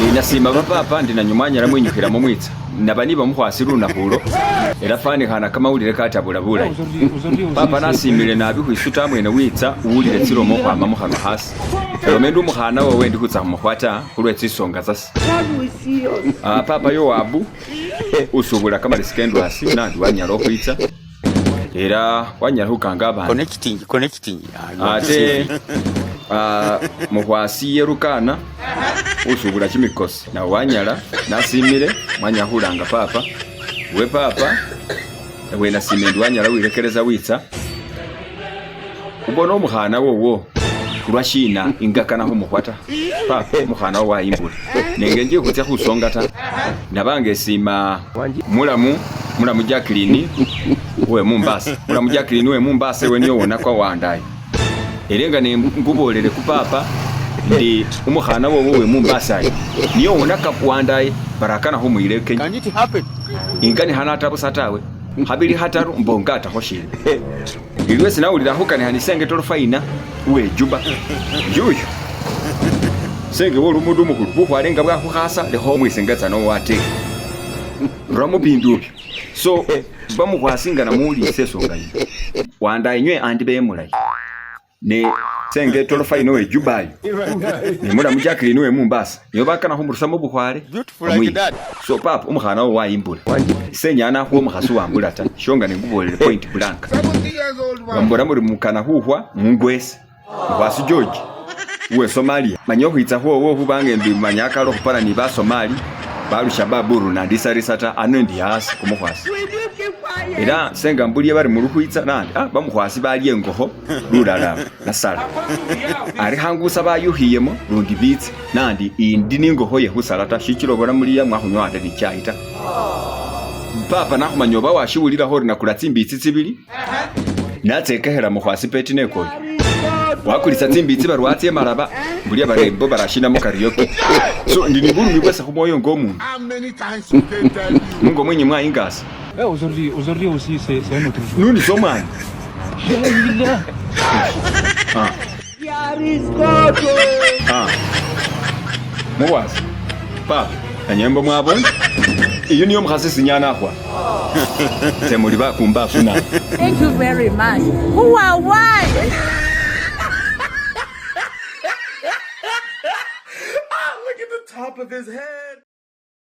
nasima bapapa ndi nanyumanya ramwinyukira mu mwitsa nabani bamuhwasiru nahulo era fani hana kama ulire katabula bula papa nasimile nabi kwisuta mwene witsa ulire tsiro mo kwa mamu hano hasi Romendo muhana wowe ndi kutsa muhwata kulwetsi songa zasi papa yo abu usubula kama liskendo hasi nandi wanyalo kwitsa era wanyalo hukanga abantu connecting ate muhwasi yerukana usubula chimikosi na wanyala nasimile mwanyahulanga papa we papa we nasimende wanyala wirekereza witsa ubona umuhana wowo kulwashina ingakana ho muhwata papa umuhana wa imbula nenge ngiye kutya kusongata nabange sima mulamu Jacqueline we Mombasa mulamu Jacqueline we Mombasa we niyo wona kwa wandaye erenga ne ngubolere ku papa ndi umuhana wowo we Mombasa niyo wona kapwandaye barakana ho muireke can it happen ingani hana tabusatawe habili hataru mbongata hoshile iliwe sinawulira hukane hanisenge torofaina we juba yuyu senge wolu mudu mukuru buhwarenga bwa kuhasa le ho mwisengatsa no wate ramu bindu so bamuhwasinga na muli sesonga yi wanda inywe andi bemulai ne senge torofaina we juba ni mura mu Jacqueline we Mombasa yo bakana ho murusa mu buhware so papa umuhana wa imbula senyana ho muhasu wambula ta shonga ne ngubolere point blank ngambora muri mukana huhwa mungwese wasi George we Somalia manyo hitsa ho hubange mbi manyaka ro kupana ni ba Somali barusha baburu na disarisata anendi hasi kumuhwasi era senga mbuliye bari mu ruhwitsa nandi bamuhwasi baliye ngoho rurara nasala ari hangusa bayuhiyemo rundi bitse nandi indi ningoho ye husarata shikirobora muri ya mwahunywanda bicyahita papa nahumanyoba washiwulira hori nakuratsimbitsi tsibiri natsekehera muhwasi peti neko wakulisa tsimbitsi barwatse maraba buriya barembo barashina mu karaoke so ndini buru bigwesa kumoyo ngomuntu mungo mwenye mwa ingasi aujourd'hui aussi c'est un autre jour nous sommes man muwazi papa anyembo mwabo iyo niyo mkhasi sinyana kwa temuli bakumba funa. Thank you very much. Who are why? Look at the top of his head.